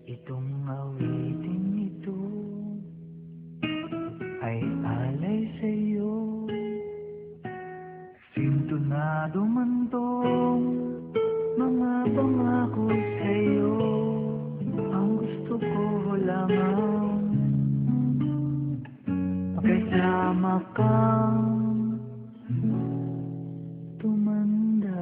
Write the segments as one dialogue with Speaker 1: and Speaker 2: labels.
Speaker 1: Itong awitin ito ay alay sa'yo. Sintonado man tong mga pangako sa'yo. Ang gusto ko lamang makasama kang tumanda.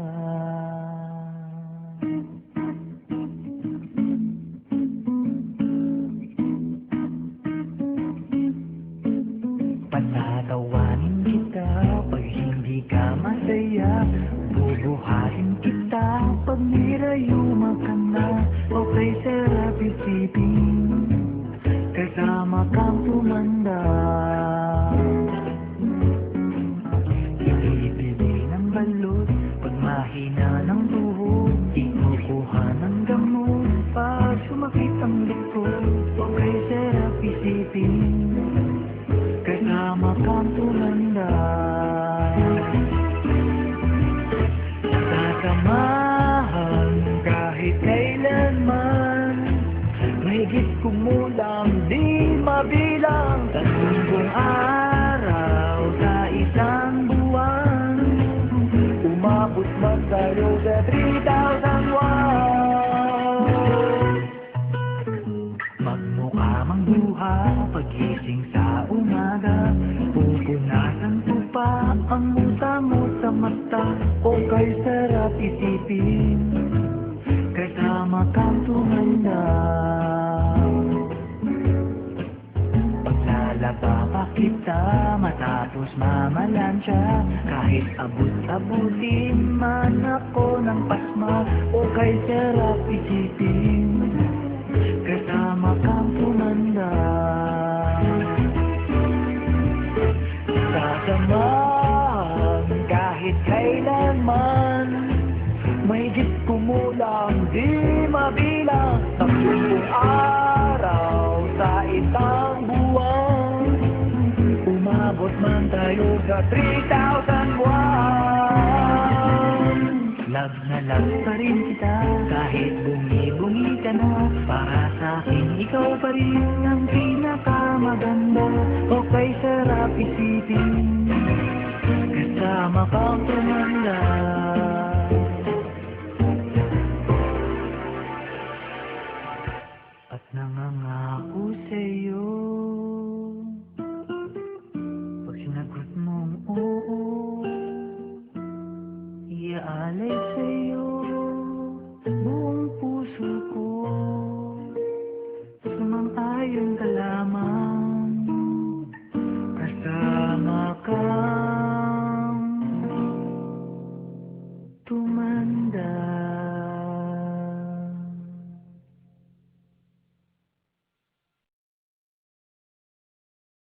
Speaker 1: Patatawanin kita pag hindi ka masaya. Bubuhatin kita pag nirayuma ka na. Okay, sarap isipin kasama kang tumanda. Ibibili ng balot pag mahina ng tuhod. Ikukuha ng gamot pag sumakit ang likod. Okay, sarap isipin kasama kang tumanda. Sasamahan kahit kailanman. Mahigit kumulang di mabilang. 30 araw sa isang buwan. Umabot man tayo sa 3,001. Magmukha mang duha pagising sa umaga. Pupunasan ko pa ang muta mo sa mata. O kay sarap isipin kasama kang tumanda. Paglalaba pa kita matapos mamalansya. Kahit abot-abutin man ako ng pasma. O kay sarap isipin kasama kang tumanda. Sasamahan kahit kailanman. Mahigit kumulang di mabilang. 30 araw sa isang buwan. Umabot man tayo sa 3,001. Love na love pa rin kita kahit bungi-bungi ka na. Para sa akin ikaw pa rin ang pinakamaganda. Okay, sarap isipin kasama kang tumanda. At nangangako sa'yo pag sinagot mong oo, iaalay sa'yo buong puso ko. Sumang-ayon ka lamang.